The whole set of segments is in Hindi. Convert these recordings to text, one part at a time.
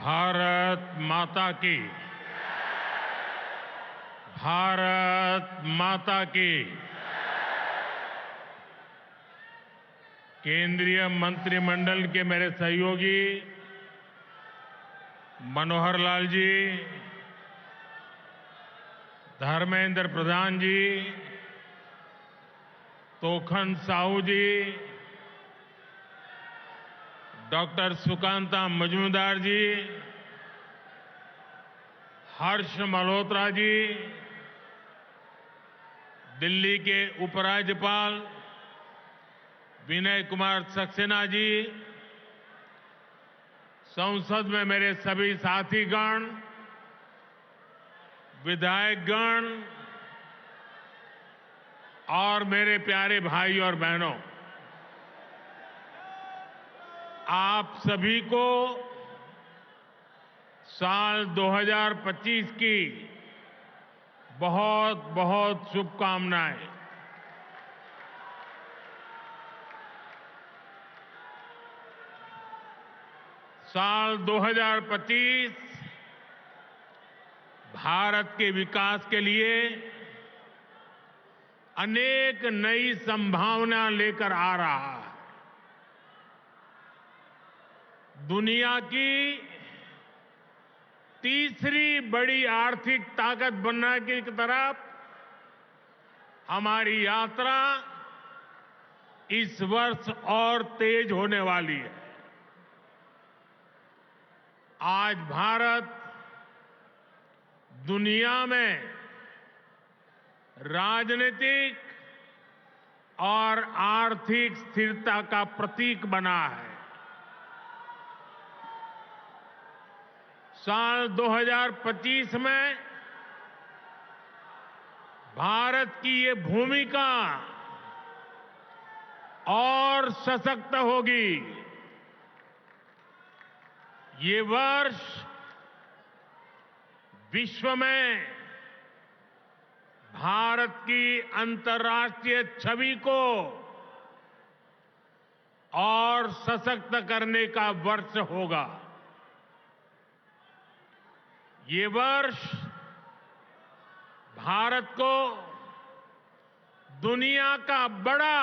भारत माता की। भारत माता की। केंद्रीय मंत्रिमंडल के मेरे सहयोगी मनोहर लाल जी, धर्मेंद्र प्रधान जी, तोखन साहू जी, डॉक्टर सुकांता मजूमदार जी, हर्ष मल्होत्रा जी, दिल्ली के उपराज्यपाल विनय कुमार सक्सेना जी, संसद में मेरे सभी साथीगण, विधायकगण और मेरे प्यारे भाई और बहनों, आप सभी को साल 2025 की बहुत बहुत शुभकामनाएं। साल 2025 भारत के विकास के लिए अनेक नई संभावना लेकर आ रहा है। दुनिया की तीसरी बड़ी आर्थिक ताकत बनने की तरफ हमारी यात्रा इस वर्ष और तेज होने वाली है। आज भारत दुनिया में राजनीतिक और आर्थिक स्थिरता का प्रतीक बना है। साल 2025 में भारत की ये भूमिका और सशक्त होगी। ये वर्ष विश्व में भारत की अंतर्राष्ट्रीय छवि को और सशक्त करने का वर्ष होगा। ये वर्ष भारत को दुनिया का बड़ा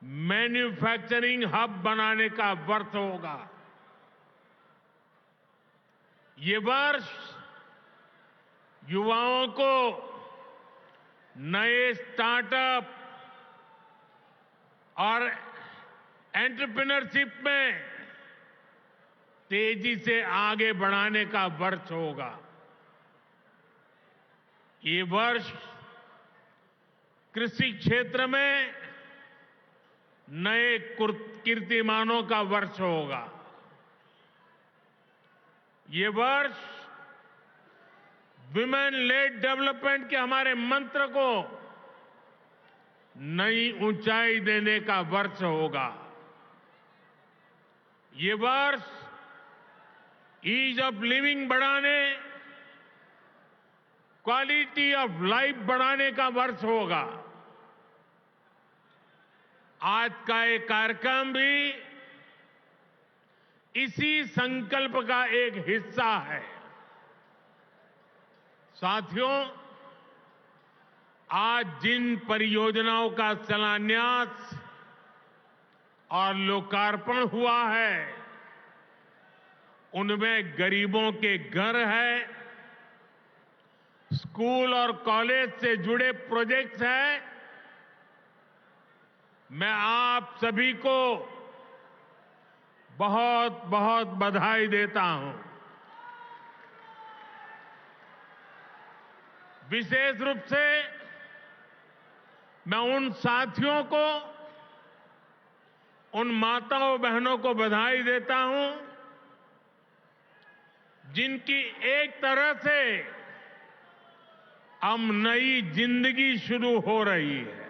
मैन्युफैक्चरिंग हब बनाने का वर्ष होगा। ये वर्ष युवाओं को नए स्टार्टअप और एंटरप्रेन्योरशिप में तेजी से आगे बढ़ाने का वर्ष होगा। ये वर्ष कृषि क्षेत्र में नए कीर्तिमानों का वर्ष होगा। ये वर्ष विमेन लेड डेवलपमेंट के हमारे मंत्र को नई ऊंचाई देने का वर्ष होगा। ये वर्ष ईज ऑफ लिविंग बढ़ाने, क्वालिटी ऑफ लाइफ बढ़ाने का वर्ष होगा। आज का ये कार्यक्रम भी इसी संकल्प का एक हिस्सा है। साथियों, आज जिन परियोजनाओं का शिलान्यास और लोकार्पण हुआ है, उनमें गरीबों के घर हैं, स्कूल और कॉलेज से जुड़े प्रोजेक्ट्स हैं। मैं आप सभी को बहुत बहुत बधाई देता हूं। विशेष रूप से मैं उन साथियों को, उन माताओं बहनों को बधाई देता हूं जिनकी एक तरह से अब नई जिंदगी शुरू हो रही है।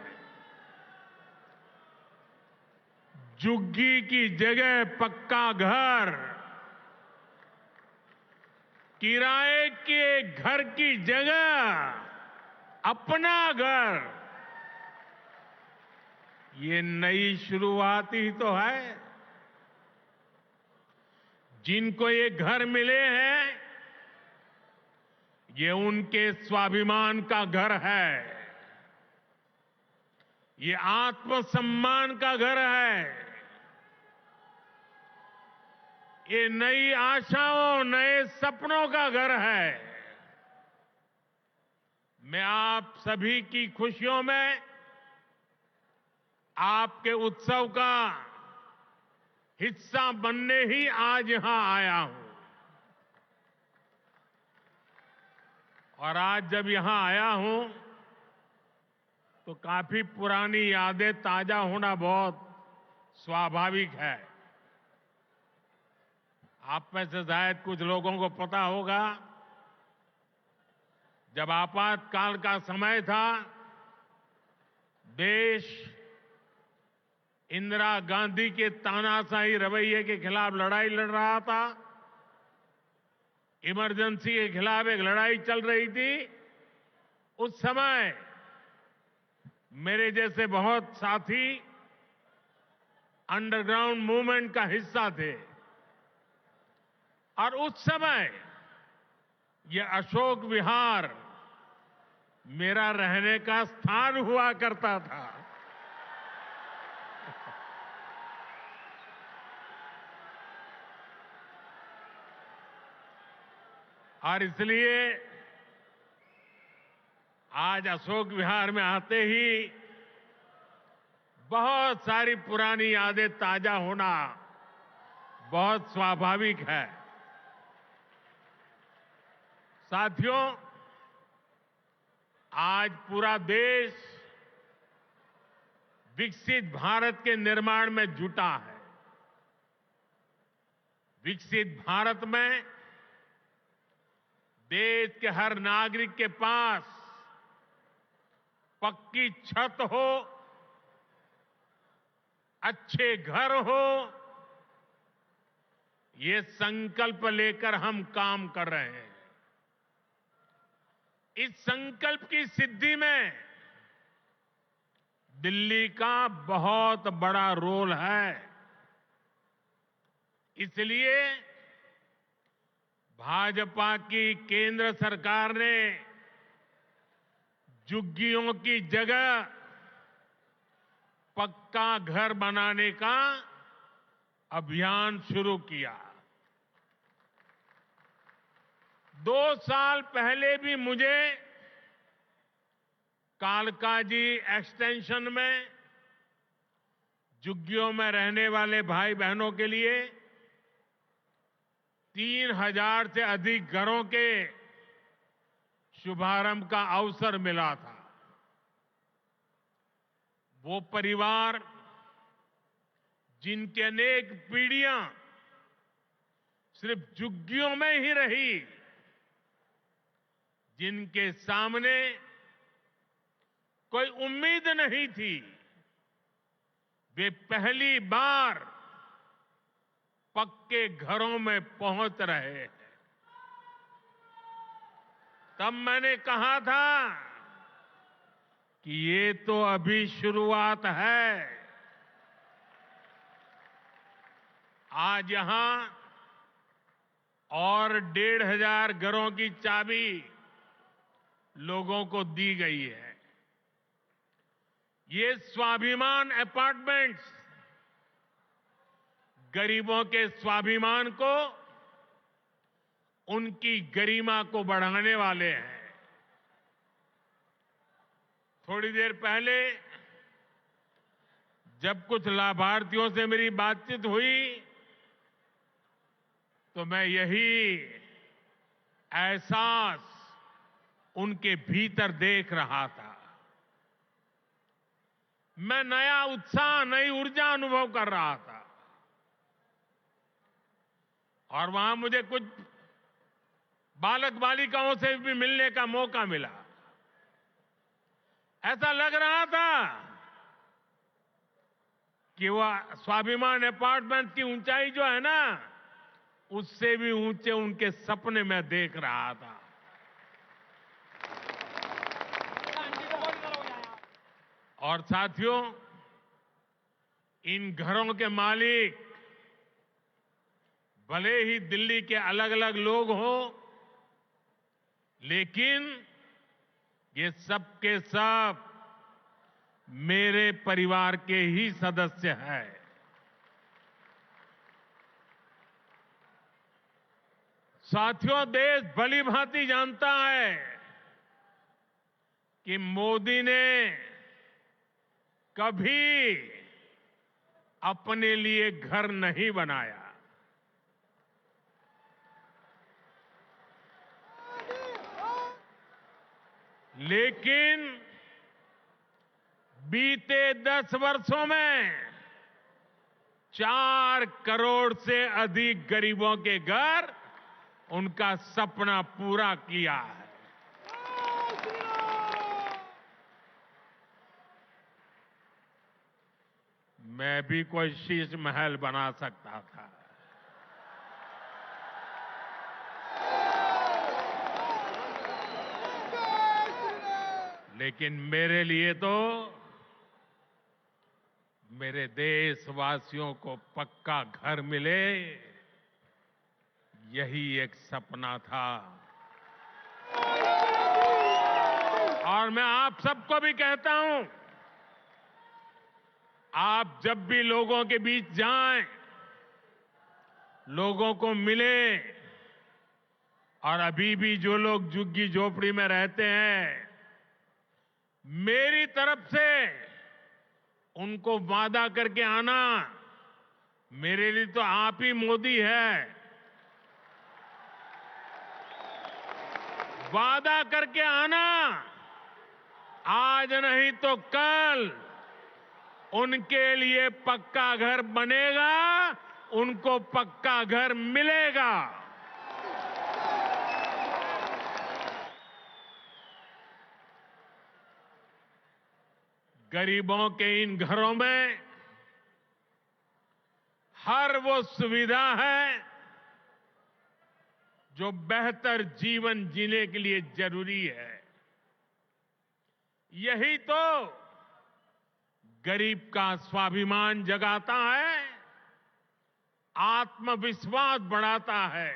झुग्गी की जगह पक्का घर, किराए के घर की जगह अपना घर, ये नई शुरुआत ही तो है। जिनको ये घर मिले हैं, ये उनके स्वाभिमान का घर है, ये आत्मसम्मान का घर है, ये नई आशाओं, नए सपनों का घर है। मैं आप सभी की खुशियों में आपके उत्सव का हिस्सा बनने ही आज यहां आया हूं। और आज जब यहां आया हूं तो काफी पुरानी यादें ताजा होना बहुत स्वाभाविक है। आप में से शायद कुछ लोगों को पता होगा, जब आपातकाल का समय था, देश इंदिरा गांधी के तानाशाही रवैये के खिलाफ लड़ाई लड़ रहा था। इमरजेंसी के खिलाफ एक लड़ाई चल रही थी। उस समय मेरे जैसे बहुत साथी अंडरग्राउंड मूवमेंट का हिस्सा थे और उस समय ये अशोक विहार मेरा रहने का स्थान हुआ करता था। और इसलिए आज अशोक विहार में आते ही बहुत सारी पुरानी यादें ताजा होना बहुत स्वाभाविक है। साथियों, आज पूरा देश विकसित भारत के निर्माण में जुटा है। विकसित भारत में देश के हर नागरिक के पास पक्की छत हो, अच्छे घर हो, ये संकल्प लेकर हम काम कर रहे हैं। इस संकल्प की सिद्धि में दिल्ली का बहुत बड़ा रोल है। इसलिए भाजपा की केंद्र सरकार ने झुग्गियों की जगह पक्का घर बनाने का अभियान शुरू किया। 2 साल पहले भी मुझे कालकाजी एक्सटेंशन में झुग्गियों में रहने वाले भाई बहनों के लिए 3000 से अधिक घरों के शुभारंभ का अवसर मिला था। वो परिवार जिनकी अनेक पीढ़ियां सिर्फ झुग्गियों में ही रही, जिनके सामने कोई उम्मीद नहीं थी, वे पहली बार पक्के घरों में पहुंच रहे हैं। तब मैंने कहा था कि ये तो अभी शुरुआत है। आज यहां और 1500 घरों की चाबी लोगों को दी गई है। ये स्वाभिमान अपार्टमेंट्स गरीबों के स्वाभिमान को, उनकी गरिमा को बढ़ाने वाले हैं। थोड़ी देर पहले जब कुछ लाभार्थियों से मेरी बातचीत हुई तो मैं यही एहसास उनके भीतर देख रहा था। मैं नया उत्साह, नई ऊर्जा अनुभव कर रहा था। और वहां मुझे कुछ बालक बालिकाओं से भी मिलने का मौका मिला। ऐसा लग रहा था कि वह स्वाभिमान अपार्टमेंट की ऊंचाई जो है ना, उससे भी ऊंचे उनके सपने में देख रहा था। और साथियों, इन घरों के मालिक भले ही दिल्ली के अलग अलग लोग हों, लेकिन ये सब के सब मेरे परिवार के ही सदस्य हैं। साथियों, देश भली भांति जानता है कि मोदी ने कभी अपने लिए घर नहीं बनाया। लेकिन बीते 10 वर्षों में 4 करोड़ से अधिक गरीबों के घर उनका सपना पूरा किया है। मैं भी कोई शीश महल बना सकता था, लेकिन मेरे लिए तो मेरे देशवासियों को पक्का घर मिले, यही एक सपना था। और मैं आप सबको भी कहता हूं, आप जब भी लोगों के बीच जाएं, लोगों को मिलें, और अभी भी जो लोग झुग्गी झोपड़ी में रहते हैं, मेरी तरफ से उनको वादा करके आना, मेरे लिए तो आप ही मोदी है। वादा करके आना, आज नहीं तो कल उनके लिए पक्का घर बनेगा, उनको पक्का घर मिलेगा। गरीबों के इन घरों में हर वो सुविधा है जो बेहतर जीवन जीने के लिए जरूरी है। यही तो गरीब का स्वाभिमान जगाता है, आत्मविश्वास बढ़ाता है,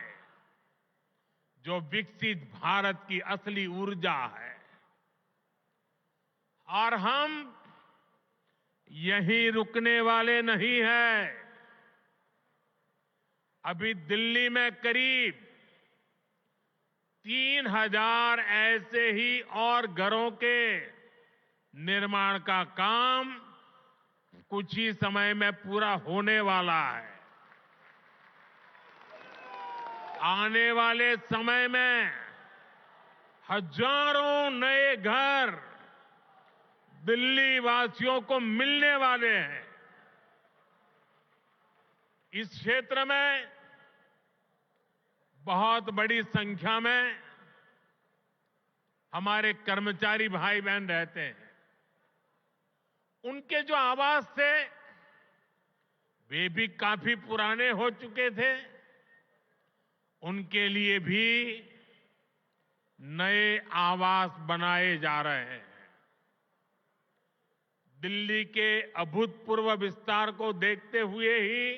जो विकसित भारत की असली ऊर्जा है। और हम यहीं रुकने वाले नहीं हैं। अभी दिल्ली में करीब 3000 ऐसे ही और घरों के निर्माण का काम कुछ ही समय में पूरा होने वाला है। आने वाले समय में हजारों नए घर दिल्ली वासियों को मिलने वाले हैं। इस क्षेत्र में बहुत बड़ी संख्या में हमारे कर्मचारी भाई बहन रहते हैं। उनके जो आवास थे, वे भी काफी पुराने हो चुके थे। उनके लिए भी नए आवास बनाए जा रहे हैं। दिल्ली के अभूतपूर्व विस्तार को देखते हुए ही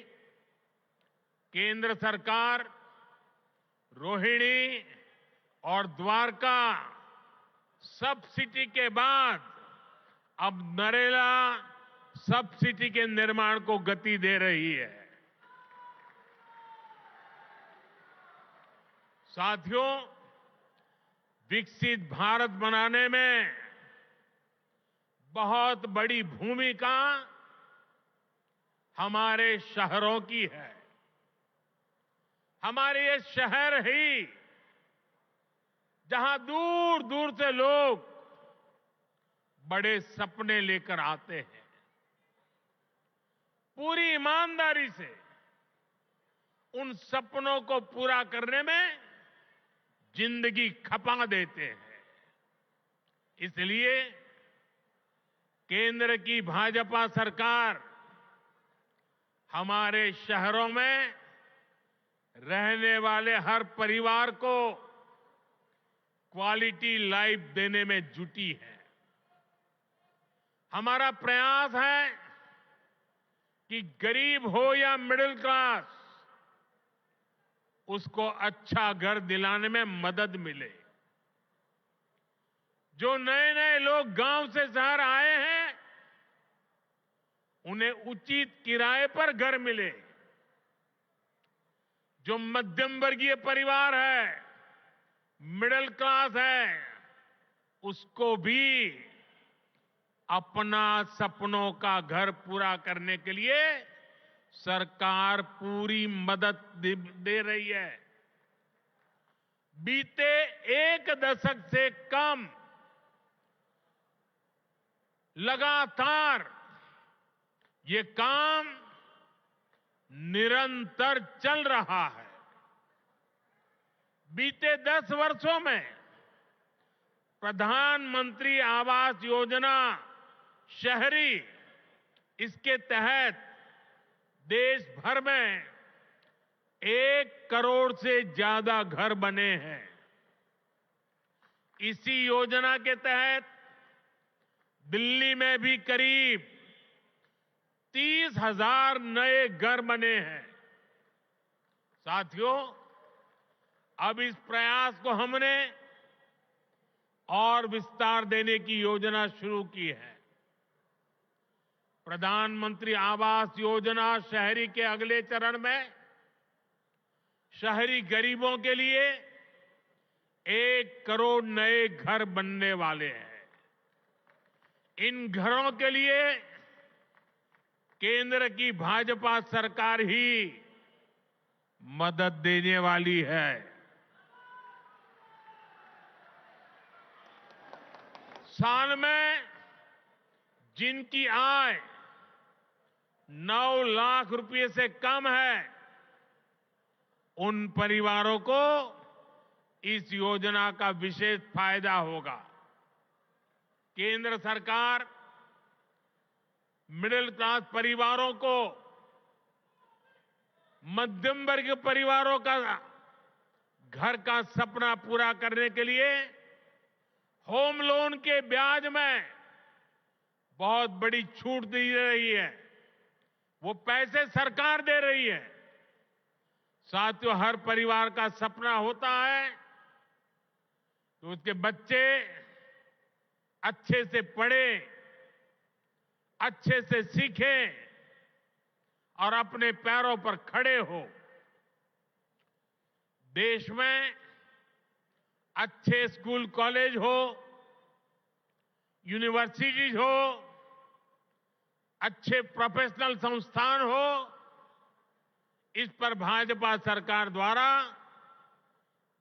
केंद्र सरकार रोहिणी और द्वारका सब सिटी के बाद अब नरेला सब सिटी के निर्माण को गति दे रही है। साथियों, विकसित भारत बनाने में बहुत बड़ी भूमिका हमारे शहरों की है। हमारे ये शहर ही जहां दूर दूर से लोग बड़े सपने लेकर आते हैं, पूरी ईमानदारी से उन सपनों को पूरा करने में जिंदगी खपा देते हैं। इसलिए केंद्र की भाजपा सरकार हमारे शहरों में रहने वाले हर परिवार को क्वालिटी लाइफ देने में जुटी है। हमारा प्रयास है कि गरीब हो या मिडिल क्लास, उसको अच्छा घर दिलाने में मदद मिले। जो नए नए लोग गांव से शहर आए हैं, उन्हें उचित किराए पर घर मिले। जो मध्यम वर्गीय परिवार है, मिडिल क्लास है, उसको भी अपना सपनों का घर पूरा करने के लिए सरकार पूरी मदद दे रही है। बीते एक दशक से कम लगातार ये काम निरंतर चल रहा है। बीते 10 वर्षों में प्रधानमंत्री आवास योजना शहरी, इसके तहत देश भर में 1 करोड़ से ज्यादा घर बने हैं। इसी योजना के तहत दिल्ली में भी करीब 30,000 नए घर बने हैं। साथियों, अब इस प्रयास को हमने और विस्तार देने की योजना शुरू की है। प्रधानमंत्री आवास योजना शहरी के अगले चरण में शहरी गरीबों के लिए 1 करोड़ नए घर बनने वाले हैं। इन घरों के लिए केंद्र की भाजपा सरकार ही मदद देने वाली है। साल में जिनकी आय 9 लाख रुपए से कम है, उन परिवारों को इस योजना का विशेष फायदा होगा। केंद्र सरकार मिडिल क्लास परिवारों को, मध्यम वर्ग परिवारों का घर का सपना पूरा करने के लिए होम लोन के ब्याज में बहुत बड़ी छूट दी रही है। वो पैसे सरकार दे रही है। साथियों, हर परिवार का सपना होता है कि उसके बच्चे अच्छे से पढ़ें, अच्छे से सीखें और अपने पैरों पर खड़े हो। देश में अच्छे स्कूल कॉलेज हो, यूनिवर्सिटीज हो, अच्छे प्रोफेशनल संस्थान हो, इस पर भाजपा सरकार द्वारा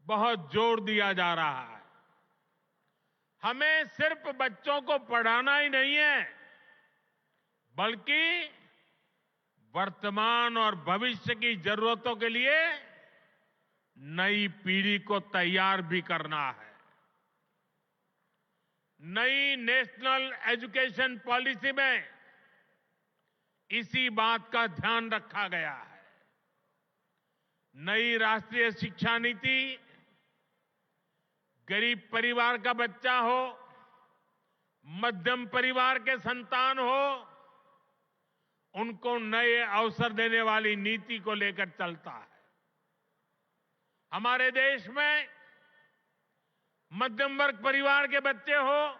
बहुत जोर दिया जा रहा है। हमें सिर्फ बच्चों को पढ़ाना ही नहीं है, बल्कि वर्तमान और भविष्य की जरूरतों के लिए नई पीढ़ी को तैयार भी करना है। नई नेशनल एजुकेशन पॉलिसी में इसी बात का ध्यान रखा गया है। नई राष्ट्रीय शिक्षा नीति गरीब परिवार का बच्चा हो, मध्यम परिवार के संतान हो, उनको नए अवसर देने वाली नीति को लेकर चलता है। हमारे देश में मध्यम वर्ग परिवार के बच्चे हो,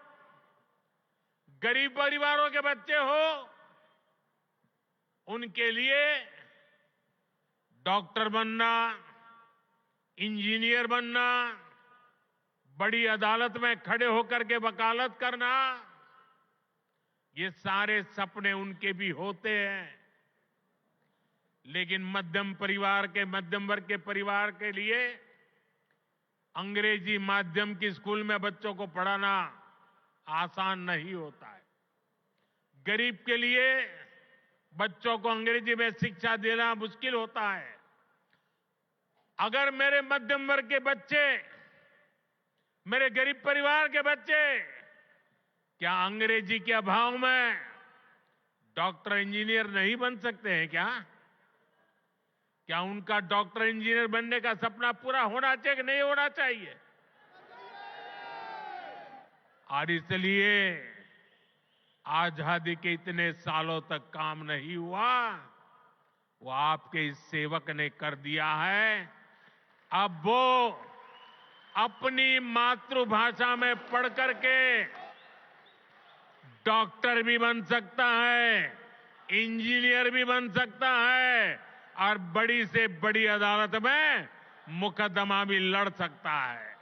गरीब परिवारों के बच्चे हो, उनके लिए डॉक्टर बनना, इंजीनियर बनना, बड़ी अदालत में खड़े होकर के वकालत करना, ये सारे सपने उनके भी होते हैं। लेकिन मध्यम वर्ग के परिवार के लिए अंग्रेजी माध्यम की स्कूल में बच्चों को पढ़ाना आसान नहीं होता है। गरीब के लिए बच्चों को अंग्रेजी में शिक्षा देना मुश्किल होता है। अगर मेरे मध्यम वर्ग के बच्चे, मेरे गरीब परिवार के बच्चे क्या अंग्रेजी के अभाव में डॉक्टर इंजीनियर नहीं बन सकते हैं क्या? क्या उनका डॉक्टर इंजीनियर बनने का सपना पूरा होना चाहिए कि नहीं होना चाहिए? और इसलिए आजादी के इतने सालों तक काम नहीं हुआ, वो आपके इस सेवक ने कर दिया है। अब वो अपनी मातृभाषा में पढ़ करके डॉक्टर भी बन सकता है, इंजीनियर भी बन सकता है और बड़ी से बड़ी अदालत में मुकदमा भी लड़ सकता है।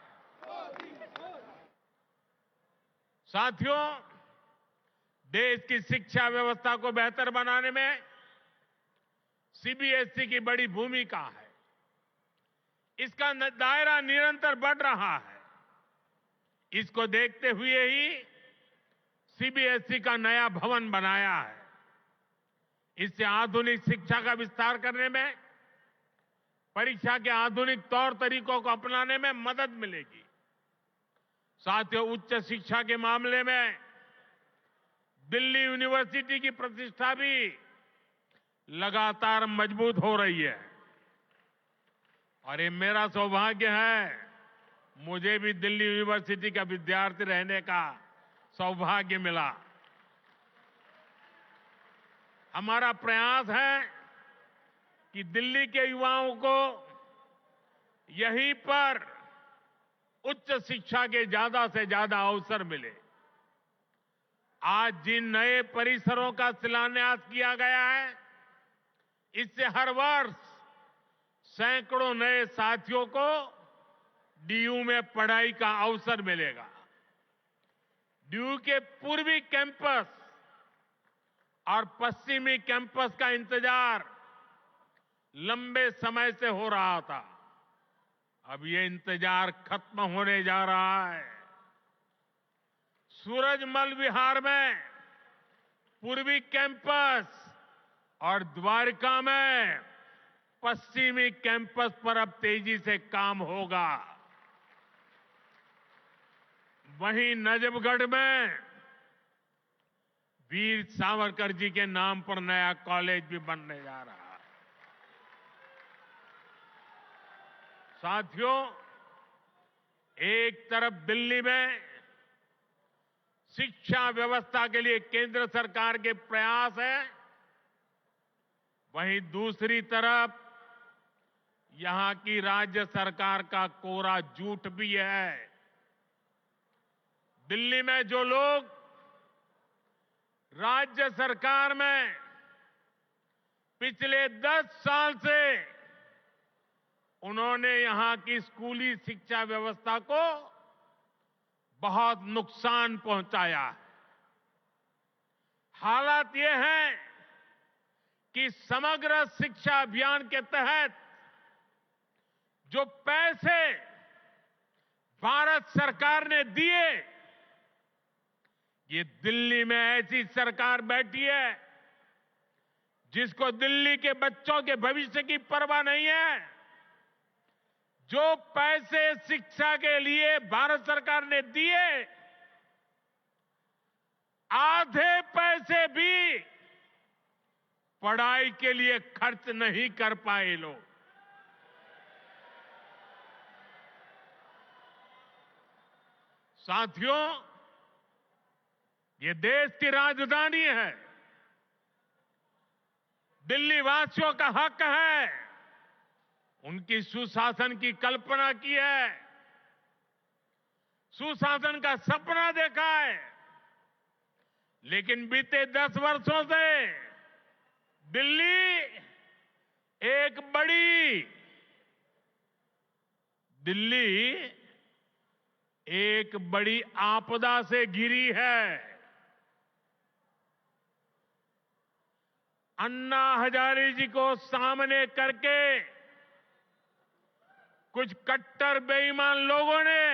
साथियों, देश की शिक्षा व्यवस्था को बेहतर बनाने में सीबीएसई की बड़ी भूमिका है। इसका दायरा निरंतर बढ़ रहा है। इसको देखते हुए ही सीबीएसई का नया भवन बनाया है। इससे आधुनिक शिक्षा का विस्तार करने में, परीक्षा के आधुनिक तौर तरीकों को अपनाने में मदद मिलेगी। साथियों, उच्च शिक्षा के मामले में दिल्ली यूनिवर्सिटी की प्रतिष्ठा भी लगातार मजबूत हो रही है और ये मेरा सौभाग्य है, मुझे भी दिल्ली यूनिवर्सिटी का विद्यार्थी रहने का सौभाग्य मिला। हमारा प्रयास है कि दिल्ली के युवाओं को यहीं पर उच्च शिक्षा के ज्यादा से ज्यादा अवसर मिले। आज जिन नए परिसरों का शिलान्यास किया गया है, इससे हर वर्ष सैकड़ों नए साथियों को डीयू में पढ़ाई का अवसर मिलेगा। डीयू के पूर्वी कैंपस और पश्चिमी कैंपस का इंतजार लंबे समय से हो रहा था। अब ये इंतजार खत्म होने जा रहा है। सूरजमल विहार में पूर्वी कैंपस और द्वारका में पश्चिमी कैंपस पर अब तेजी से काम होगा। वहीं नजफगढ़ में वीर सावरकर जी के नाम पर नया कॉलेज भी बनने जा रहा है। साथियों, एक तरफ दिल्ली में शिक्षा व्यवस्था के लिए केंद्र सरकार के प्रयास है, वहीं दूसरी तरफ यहां की राज्य सरकार का कोरा झूठ भी है। दिल्ली में जो लोग राज्य सरकार में पिछले 10 साल से उन्होंने यहां की स्कूली शिक्षा व्यवस्था को बहुत नुकसान पहुंचाया है। हालात ये है कि समग्र शिक्षा अभियान के तहत जो पैसे भारत सरकार ने दिए, ये दिल्ली में ऐसी सरकार बैठी है जिसको दिल्ली के बच्चों के भविष्य की परवाह नहीं है। जो पैसे शिक्षा के लिए भारत सरकार ने दिए, आधे पैसे भी पढ़ाई के लिए खर्च नहीं कर पाए लोग। साथियों, ये देश की राजधानी है। दिल्ली वासियों का हक है, उनकी सुशासन की कल्पना की है, सुशासन का सपना देखा है। लेकिन बीते 10 वर्षों से दिल्ली एक बड़ी आपदा से घिरी है। अन्ना हजारे जी को सामने करके कुछ कट्टर बेईमान लोगों ने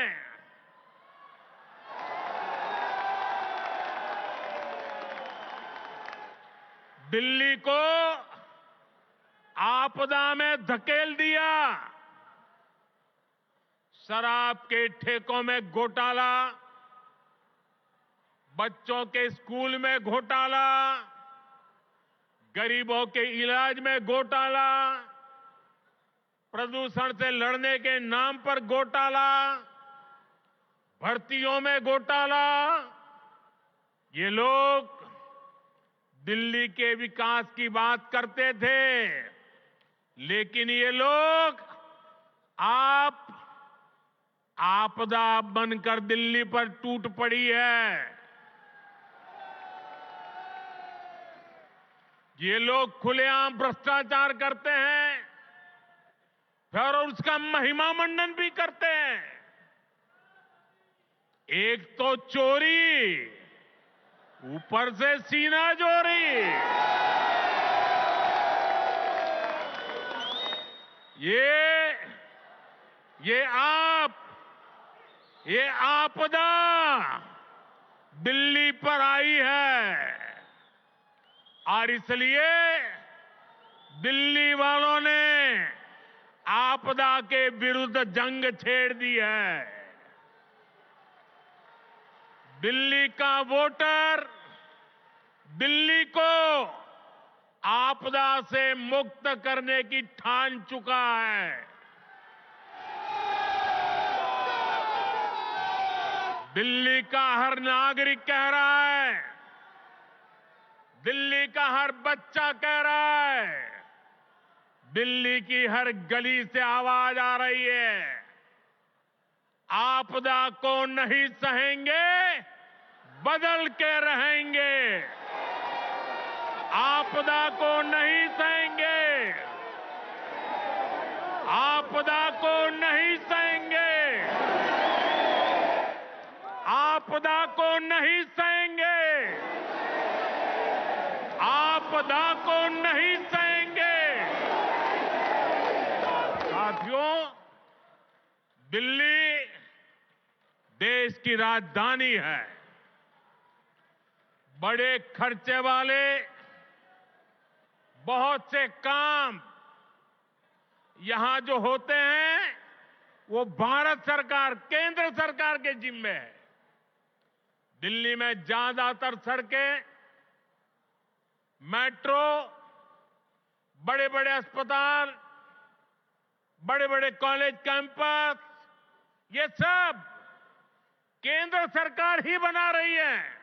दिल्ली को आपदा में धकेल दिया। शराब के ठेकों में घोटाला, बच्चों के स्कूल में घोटाला, गरीबों के इलाज में घोटाला, प्रदूषण से लड़ने के नाम पर घोटाला, भर्तियों में घोटाला। ये लोग दिल्ली के विकास की बात करते थे, लेकिन ये लोग आप आपदा बनकर दिल्ली पर टूट पड़ी है। ये लोग खुलेआम भ्रष्टाचार करते हैं, फिर उसका महिमा मंडन भी करते हैं। एक तो चोरी, ऊपर से सीना चोरी। ये आपदा दिल्ली पर आई है और इसलिए दिल्ली वालों ने आपदा के विरुद्ध जंग छेड़ दी है। दिल्ली का वोटर दिल्ली को आपदा से मुक्त करने की ठान चुका है। दिल्ली का हर नागरिक कह रहा है, दिल्ली का हर बच्चा कह रहा है, दिल्ली की हर गली से आवाज आ रही है, आपदा को नहीं सहेंगे, बदल के रहेंगे। आपदा को नहीं सहेंगे, आपदा को नहीं सहेंगे, आपदा को नहीं सहेंगे, आपदा को नहीं सहेंगे। साथियों, दिल्ली देश की राजधानी है। बड़े खर्चे वाले बहुत से काम यहां जो होते हैं वो भारत सरकार, केंद्र सरकार के जिम्मे है। दिल्ली में ज्यादातर सड़कें, मेट्रो, बड़े बड़े अस्पताल, बड़े बड़े कॉलेज कैंपस, ये सब केंद्र सरकार ही बना रही है।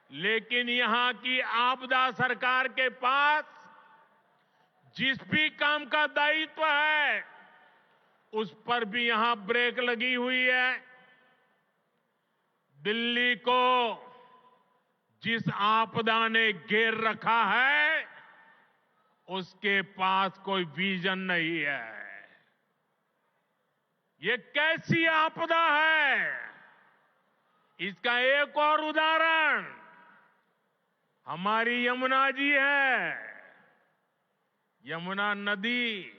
लेकिन यहां की आपदा सरकार के पास जिस भी काम का दायित्व है उस पर भी यहां ब्रेक लगी हुई है। दिल्ली को जिस आपदा ने घेर रखा है उसके पास कोई विजन नहीं है। ये कैसी आपदा है, इसका एक और उदाहरण हमारी यमुना जी है। यमुना नदी,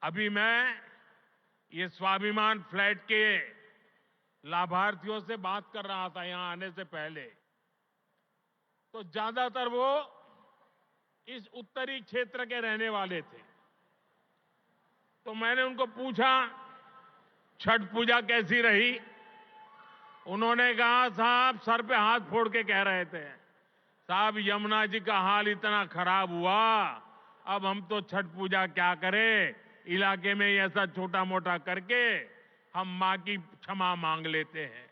अभी मैं ये स्वाभिमान फ्लैट के लाभार्थियों से बात कर रहा था यहां आने से पहले, तो ज्यादातर वो इस उत्तरी क्षेत्र के रहने वाले थे। तो मैंने उनको पूछा छठ पूजा कैसी रही। उन्होंने कहा, साहब सर पे हाथ फोड़ के कह रहे थे, साहब यमुना जी का हाल इतना खराब हुआ, अब हम तो छठ पूजा क्या करें, इलाके में ऐसा छोटा मोटा करके हम मां की क्षमा मांग लेते हैं।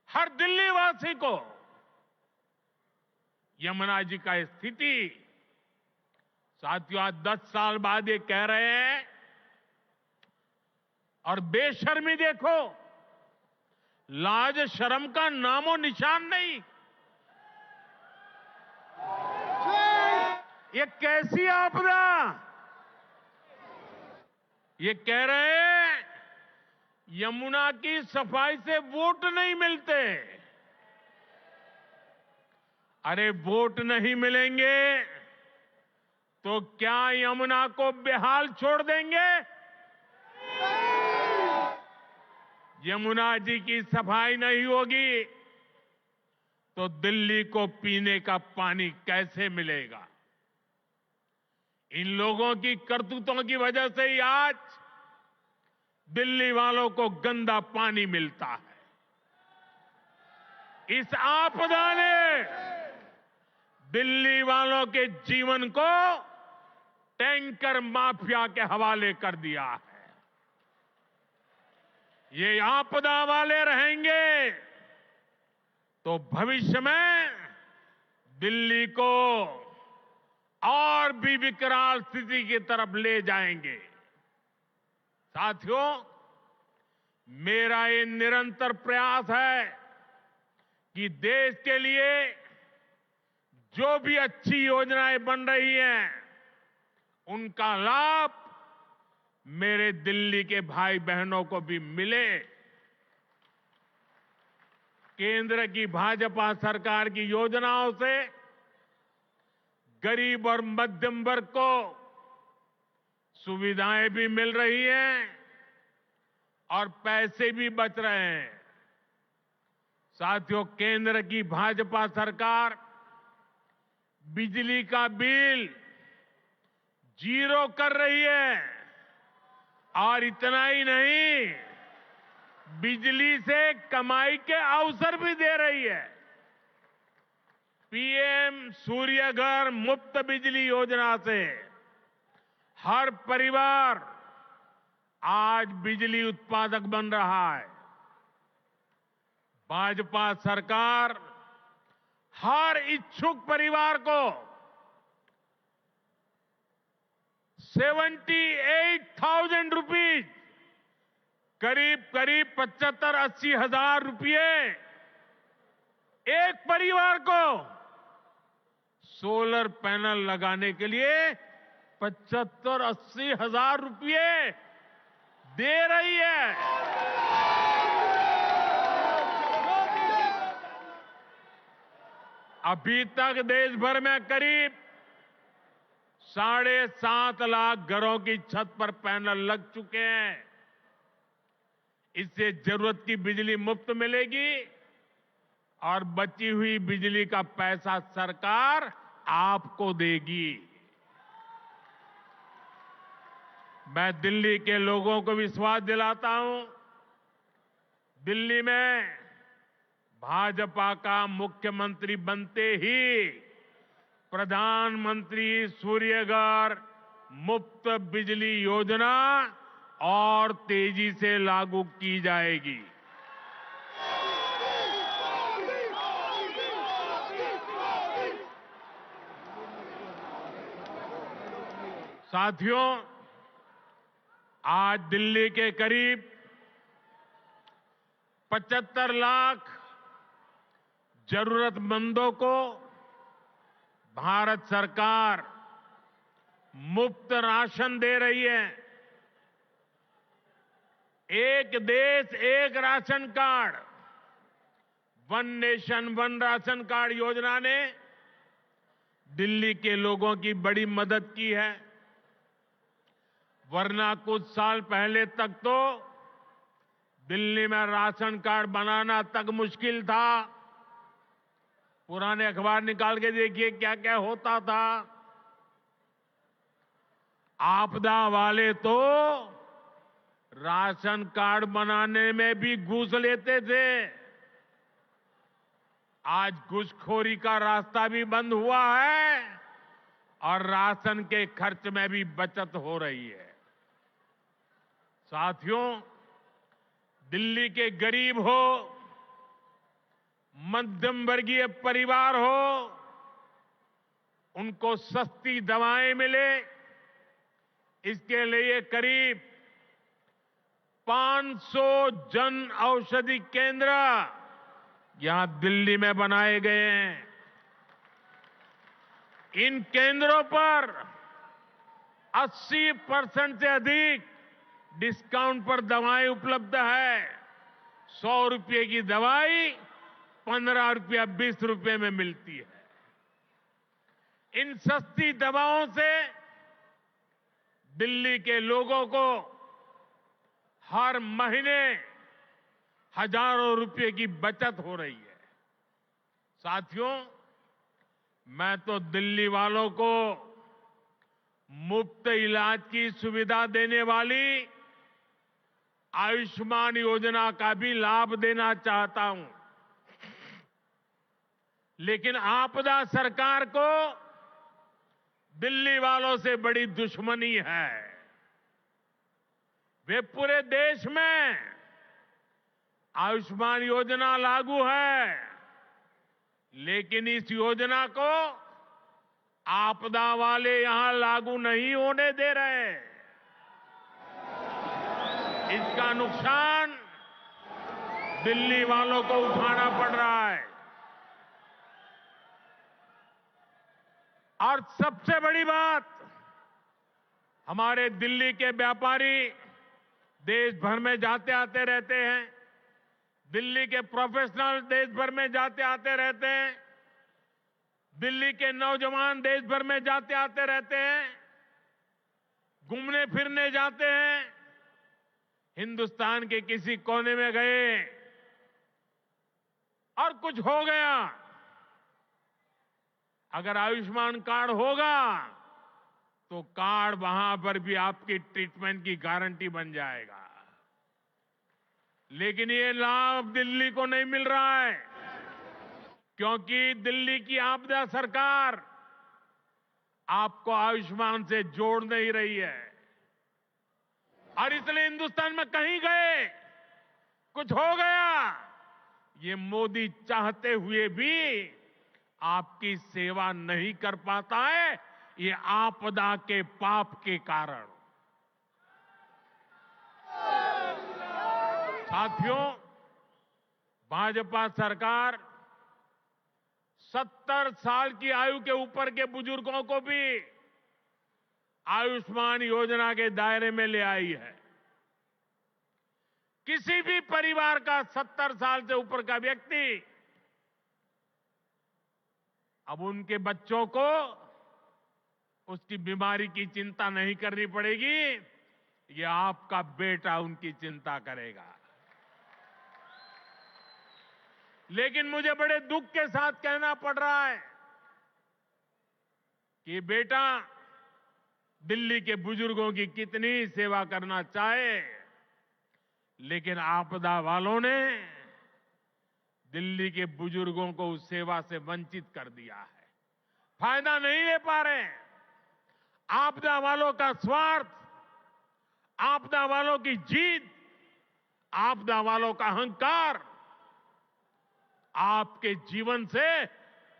हर दिल्ली वासी को यमुना जी का स्थिति, साथियों आज 10 साल बाद ये कह रहे हैं, और बेशर्मी देखो, लाज शर्म का नामो निशान नहीं। ये कैसी आपदा, ये कह रहे हैं यमुना की सफाई से वोट नहीं मिलते। अरे वोट नहीं मिलेंगे तो क्या यमुना को बेहाल छोड़ देंगे? यमुना जी की सफाई नहीं होगी तो दिल्ली को पीने का पानी कैसे मिलेगा? इन लोगों की करतूतों की वजह से ही आज दिल्ली वालों को गंदा पानी मिलता है। इस आपदा ने दिल्ली वालों के जीवन को टैंकर माफिया के हवाले कर दिया है। ये आपदा वाले रहेंगे तो भविष्य में दिल्ली को और भी विकराल स्थिति की तरफ ले जाएंगे। साथियों, मेरा ये निरंतर प्रयास है कि देश के लिए जो भी अच्छी योजनाएं बन रही हैं, उनका लाभ मेरे दिल्ली के भाई बहनों को भी मिले। केंद्र की भाजपा सरकार की योजनाओं से गरीब और मध्यम वर्ग को सुविधाएं भी मिल रही हैं और पैसे भी बच रहे हैं। साथियों, केंद्र की भाजपा सरकार बिजली का बिल 0 कर रही है और इतना ही नहीं, बिजली से कमाई के अवसर भी दे रही है। पीएम सूर्य घर मुफ्त बिजली योजना से हर परिवार आज बिजली उत्पादक बन रहा है। भाजपा सरकार हर इच्छुक परिवार को 78,000 रुपीज, करीब 75-80 हजार रुपये एक परिवार को सोलर पैनल लगाने के लिए 75-80 हजार रुपये दे रही है। अभी तक देश भर में करीब 7.5 लाख घरों की छत पर पैनल लग चुके हैं। इससे जरूरत की बिजली मुफ्त मिलेगी और बची हुई बिजली का पैसा सरकार आपको देगी। मैं दिल्ली के लोगों को विश्वास दिलाता हूं, दिल्ली में भाजपा का मुख्यमंत्री बनते ही प्रधानमंत्री सूर्यघर मुफ्त बिजली योजना और तेजी से लागू की जाएगी। साथियों, आज दिल्ली के करीब 75 लाख जरूरतमंदों को भारत सरकार मुफ्त राशन दे रही है। एक देश एक ration card, one nation one ration card योजना ने दिल्ली के लोगों की बड़ी मदद की है। वरना कुछ साल पहले तक तो दिल्ली में राशन कार्ड बनाना तक मुश्किल था। पुराने अखबार निकाल के देखिए क्या क्या होता था। आपदा वाले तो राशन कार्ड बनाने में भी घूस लेते थे। आज घूसखोरी का रास्ता भी बंद हुआ है और राशन के खर्च में भी बचत हो रही है। साथियों, दिल्ली के गरीब हो, मध्यम वर्गीय परिवार हो, उनको सस्ती दवाएं मिले, इसके लिए करीब 500 जन औषधि केंद्र यहां दिल्ली में बनाए गए हैं। इन केंद्रों पर 80% से अधिक डिस्काउंट पर दवाएं उपलब्ध है। 100 रुपये की दवाई 15 रुपया 20 रुपये में मिलती है। इन सस्ती दवाओं से दिल्ली के लोगों को हर महीने हजारों रुपए की बचत हो रही है। साथियों, मैं तो दिल्ली वालों को मुफ्त इलाज की सुविधा देने वाली आयुष्मान योजना का भी लाभ देना चाहता हूं। लेकिन आपदा सरकार को दिल्ली वालों से बड़ी दुश्मनी है। वे पूरे देश में आयुष्मान योजना लागू है, लेकिन इस योजना को आपदा वाले यहां लागू नहीं होने दे रहे। इसका नुकसान दिल्ली वालों को उठाना पड़ रहा है। और सबसे बड़ी बात, हमारे दिल्ली के व्यापारी देश भर में जाते आते रहते हैं, दिल्ली के प्रोफेशनल देश भर में जाते आते रहते हैं, दिल्ली के नौजवान देश भर में जाते आते रहते हैं, घूमने फिरने जाते हैं। हिंदुस्तान के किसी कोने में गए और कुछ हो गया, अगर आयुष्मान कार्ड होगा तो कार्ड वहां पर भी आपकी ट्रीटमेंट की गारंटी बन जाएगा। लेकिन ये लाभ दिल्ली को नहीं मिल रहा है, क्योंकि दिल्ली की आपदा सरकार आपको आयुष्मान से जोड़ नहीं रही है। और इसलिए हिंदुस्तान में कहीं गए, कुछ हो गया, ये मोदी चाहते हुए भी आपकी सेवा नहीं कर पाता है, ये आपदा के पाप के कारण। साथियों, भाजपा सरकार 70 साल की आयु के ऊपर के बुजुर्गों को भी आयुष्मान योजना के दायरे में ले आई है। किसी भी परिवार का 70 साल से ऊपर का व्यक्ति, अब उनके बच्चों को उसकी बीमारी की चिंता नहीं करनी पड़ेगी, ये आपका बेटा उनकी चिंता करेगा। लेकिन मुझे बड़े दुख के साथ कहना पड़ रहा है कि बेटा दिल्ली के बुजुर्गों की कितनी सेवा करना चाहे, लेकिन आपदा वालों ने दिल्ली के बुजुर्गों को उस सेवा से वंचित कर दिया है, फायदा नहीं ले पा रहे हैं। आपदा वालों का स्वार्थ, आपदा वालों की जीत, आपदा वालों का अहंकार आपके जीवन से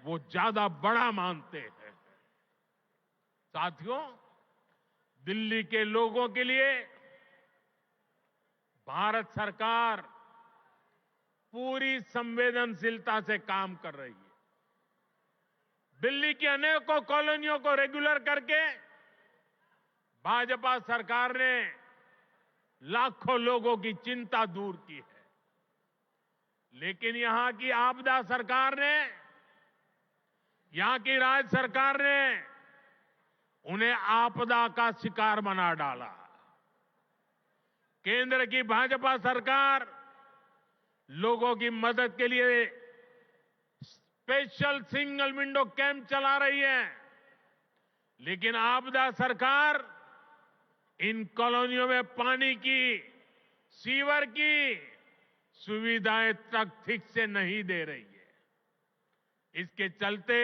वो ज्यादा बड़ा मानते हैं। साथियों, दिल्ली के लोगों के लिए भारत सरकार पूरी संवेदनशीलता से काम कर रही है। दिल्ली की अनेकों कॉलोनियों को रेगुलर करके भाजपा सरकार ने लाखों लोगों की चिंता दूर की है। लेकिन यहां की आपदा सरकार ने, यहां की राज्य सरकार ने उन्हें आपदा का शिकार बना डाला। केंद्र की भाजपा सरकार लोगों की मदद के लिए स्पेशल सिंगल विंडो कैंप चला रही है, लेकिन आपदा सरकार इन कॉलोनियों में पानी की, सीवर की सुविधाएं तक ठीक से नहीं दे रही है। इसके चलते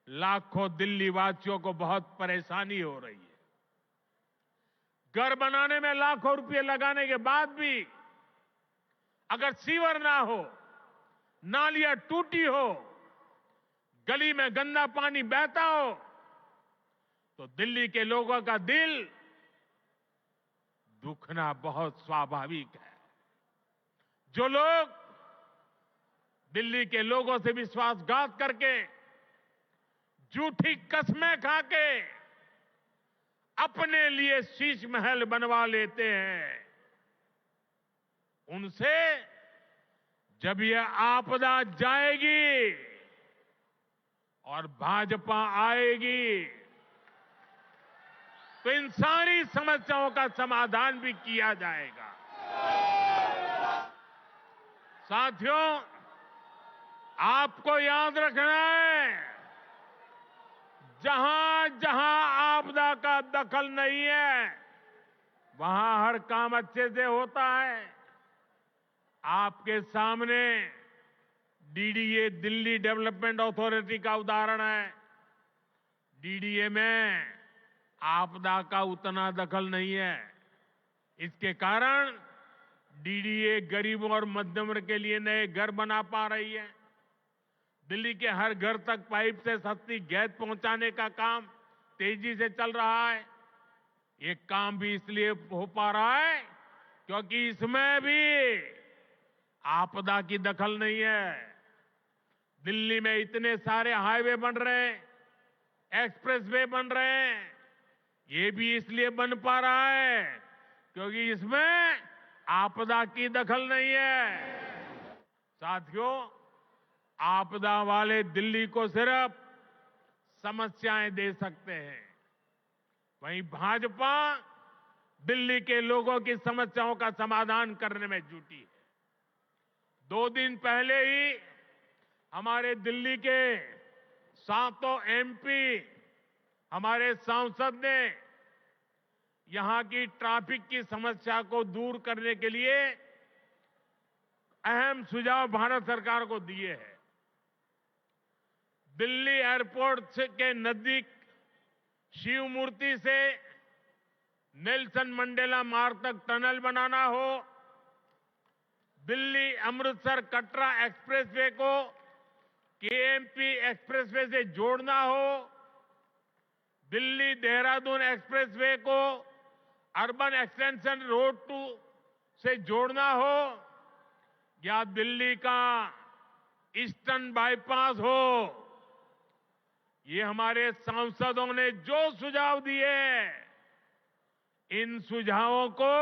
लाखों दिल्ली वासियों को बहुत परेशानी हो रही है। घर बनाने में लाखों रुपए लगाने के बाद भी अगर सीवर ना हो, नालियां टूटी हो, गली में गंदा पानी बहता हो, तो दिल्ली के लोगों का दिल दुखना बहुत स्वाभाविक है। जो लोग दिल्ली के लोगों से विश्वासघात करके, झूठी कस्में खाके अपने लिए शीश महल बनवा लेते हैं, उनसे जब यह आपदा जाएगी और भाजपा आएगी तो इन सारी समस्याओं का समाधान भी किया जाएगा। साथियों, आपको याद रखना है, जहां जहां आपदा का दखल नहीं है, वहां हर काम अच्छे से होता है। आपके सामने डीडीए, दिल्ली डेवलपमेंट अथॉरिटी का उदाहरण है। डीडीए में आपदा का उतना दखल नहीं है। इसके कारण डीडीए गरीबों और मध्यम वर्ग के लिए नए घर बना पा रही है। दिल्ली के हर घर तक पाइप से सस्ती गैस पहुंचाने का काम तेजी से चल रहा है। ये काम भी इसलिए हो पा रहा है क्योंकि इसमें भी आपदा की दखल नहीं है। दिल्ली में इतने सारे हाईवे बन रहे हैं, एक्सप्रेसवे बन रहे हैं, ये भी इसलिए बन पा रहा है क्योंकि इसमें आपदा की दखल नहीं है। साथियों, आपदा वाले दिल्ली को सिर्फ समस्याएं दे सकते हैं, वहीं भाजपा दिल्ली के लोगों की समस्याओं का समाधान करने में जुटी है। 2 दिन पहले ही हमारे दिल्ली के 7 एमपी हमारे सांसद ने यहां की ट्रैफिक की समस्या को दूर करने के लिए अहम सुझाव भारत सरकार को दिए हैं। दिल्ली एयरपोर्ट के नजदीक शिव मूर्ति से नेल्सन मंडेला मार्ग तक टनल बनाना हो, दिल्ली अमृतसर कटरा एक्सप्रेसवे को केएमपी एक्सप्रेसवे से जोड़ना हो, दिल्ली देहरादून एक्सप्रेसवे को अर्बन एक्सटेंशन रोड 2 से जोड़ना हो, या दिल्ली का ईस्टर्न बाईपास हो, ये हमारे सांसदों ने जो सुझाव दिए, इन सुझावों को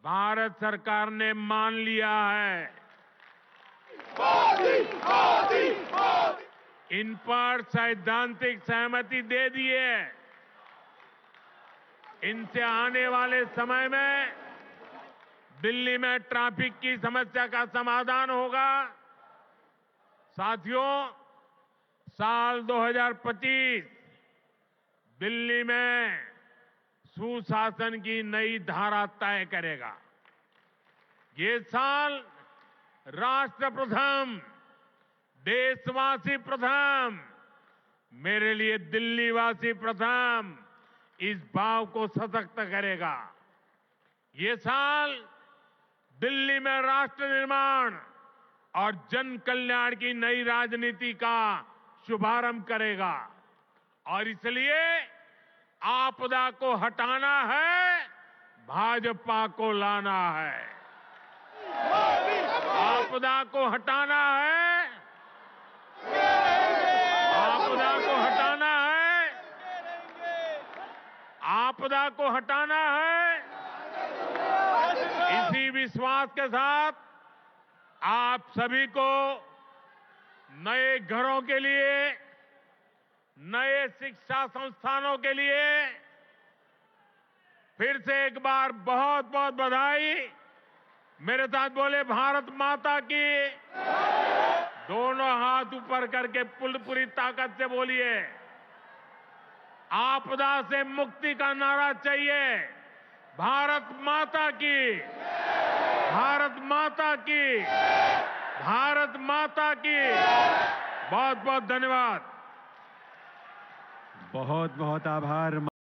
भारत सरकार ने मान लिया है। इन पर सैद्धांतिक सहमति दे दी है। इनसे आने वाले समय में दिल्ली में ट्रैफिक की समस्या का समाधान होगा। साथियों, साल 2025 दिल्ली में सुशासन की नई धारा तय करेगा। ये साल राष्ट्र प्रथम, देशवासी प्रथम, मेरे लिए दिल्लीवासी प्रथम, इस भाव को सशक्त करेगा। ये साल दिल्ली में राष्ट्र निर्माण और जन कल्याण की नई राजनीति का शुभारंभ करेगा। और इसलिए आपदा को हटाना है, भाजपा को लाना है। आपदा को हटाना है, आपदा को हटाना है, आपदा को हटाना है। इसी विश्वास के साथ आप सभी को नए घरों के लिए, नए शिक्षा संस्थानों के लिए फिर से एक बार बहुत बहुत बधाई। मेरे साथ बोले भारत माता की। दोनों हाथ ऊपर करके पूरी ताकत से बोलिए। आपदा से मुक्ति का नारा चाहिए। भारत माता की, भारत माता की, भारत माता की। बहुत बहुत धन्यवाद। बहुत बहुत आभार।